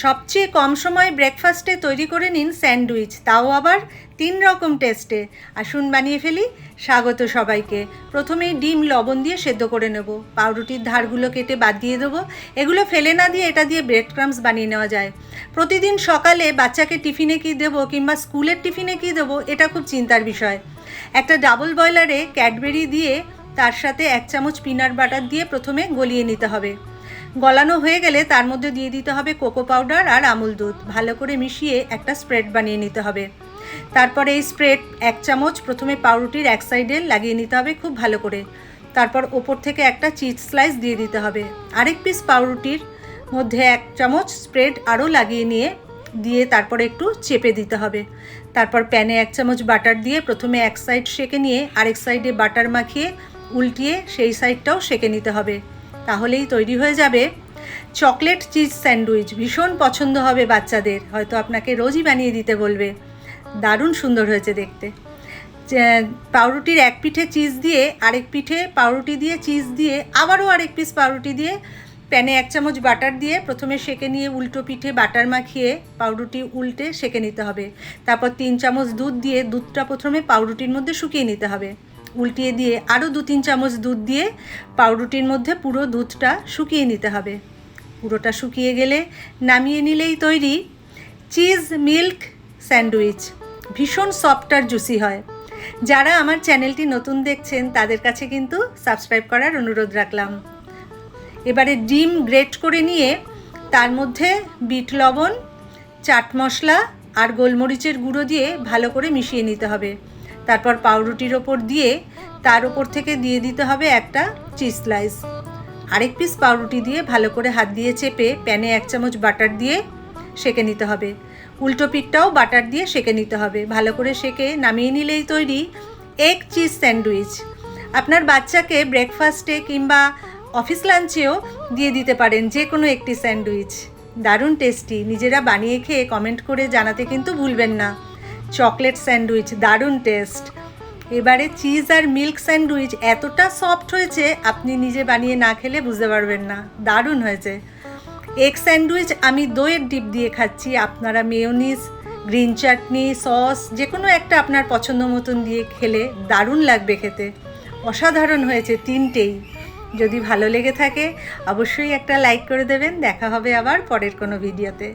সবচেয়ে কম সময়ে ব্রেকফাস্টে তৈরি করে নিন স্যান্ডউইচ, তাও আবার 3 রকম টেস্টে। আসুন বানিয়ে ফেলি। স্বাগত সবাইকে। প্রথমেই ডিম লবণ দিয়ে সেদ্ধ করে নেব। পাউরুটির ধারগুলো কেটে বাদ দিয়ে দেবো। এগুলো ফেলে না দিয়ে এটা দিয়ে ব্রেড ক্রাম্বস বানিয়ে নেওয়া যায়। প্রতিদিন সকালে বাচ্চাকে টিফিনে কী দেবো কিংবা স্কুলের টিফিনে কী দেবো, এটা খুব চিন্তার বিষয়। একটা ডাবল বয়লারে ক্যাডবেরি দিয়ে তার সাথে 1 চামচ পিনাট বাটার দিয়ে প্রথমে গলিয়ে নিতে হবে। গলানো হয়ে গেলে তার মধ্যে দিয়ে দিতে হবে কোকো পাউডার আর আমুল দুধ। ভালো করে মিশিয়ে একটা স্প্রেড বানিয়ে নিতে হবে। তারপরে এই স্প্রেড 1 চামচ প্রথমে পাউরুটির এক সাইডে লাগিয়ে নিতে হবে খুব ভালো করে। তারপর ওপর থেকে একটা চিজ স্লাইস দিয়ে দিতে হবে। আরেক পিস পাউরুটির মধ্যে 1 চামচ স্প্রেড আরও লাগিয়ে দিয়ে তারপরে একটু চেপে দিতে হবে। তারপর প্যানে 1 চামচ বাটার দিয়ে প্রথমে এক সাইড সেঁকে নিয়ে আরেক সাইডে বাটার মাখিয়ে উল্টিয়ে সেই সাইডটাও সেঁকে নিতে হবে। তাহলেই তৈরি হয়ে যাবে চকলেট চিজ স্যান্ডউইচ। ভীষণ পছন্দ হবে বাচ্চাদের, হয়তো আপনাকে রোজই বানিয়ে দিতে বলবে। দারুণ সুন্দর হয়েছে দেখতে। পাউরুটির এক পিঠে চিজ দিয়ে আরেক পিঠে পাউরুটি দিয়ে চিজ দিয়ে আবারও আরেক পিস পাউরুটি দিয়ে প্যানে 1 চামচ বাটার দিয়ে প্রথমে সেঁকে নিয়ে উল্টো পিঠে বাটার মাখিয়ে পাউরুটি উল্টে সেঁকে নিতে হবে। তারপর 3 চামচ দুধ দিয়ে দুধটা প্রথমে পাউরুটির মধ্যে শুকিয়ে নিতে হবে। উল্টিয়ে দিয়ে আরও 2-3 চামচ দুধ দিয়ে পাউরুটির মধ্যে পুরো দুধটা শুকিয়ে নিতে হবে। পুরোটা শুকিয়ে গেলে নামিয়ে নিলেই তৈরি চিজ মিল্ক স্যান্ডউইচ। ভীষণ সফট আর জুসি হয়। যারা আমার চ্যানেলটি নতুন দেখছেন তাদের কাছে কিন্তু সাবস্ক্রাইব করার অনুরোধ রাখলাম। এবারে ডিম গ্রেট করে নিয়ে তার মধ্যে বিট লবণ, চাট মশলা আর গোলমরিচের গুঁড়ো দিয়ে ভালো করে মিশিয়ে নিতে হবে। তারপর পাউরুটির ওপর দিয়ে তার ওপর থেকে দিয়ে দিতে হবে একটা চিজ স্লাইস। আরেক পিস পাউরুটি দিয়ে ভালো করে হাত দিয়ে চেপে প্যানে 1 চামচ বাটার দিয়ে সেঁকে নিতে হবে। উল্টো পিঠটাও বাটার দিয়ে সেঁকে নিতে হবে। ভালো করে সেঁকে নামিয়ে নিলেই তৈরি এগ চিজ স্যান্ডউইচ। আপনার বাচ্চাকে ব্রেকফাস্টে কিংবা অফিস লাঞ্চেও দিয়ে দিতে পারেন যে কোনো একটি স্যান্ডউইচ। দারুণ টেস্টি। নিজেরা বানিয়ে খেয়ে কমেন্ট করে জানাতে কিন্তু ভুলবেন না। চকলেট স্যান্ডউইচ দারুণ টেস্ট। এবারে চিজ আর মিল্ক স্যান্ডউইচ এতটা সফট হয়েছে আপনি নিজে বানিয়ে না খেলে বুঝতে পারবেন না। দারুণ হয়েছে। এগ স্যান্ডউইচ আমি দইয়ের ডিপ দিয়ে খাচ্ছি। আপনারা মেয়োনিজ, গ্রিন চাটনি, সস যে কোনো একটা আপনার পছন্দ মতন দিয়ে খেলে দারুণ লাগবে খেতে। অসাধারণ হয়েছে তিনটেই। যদি ভালো লেগে থাকে অবশ্যই একটা লাইক করে দেবেন। দেখা হবে আবার পরের কোনো ভিডিওতে।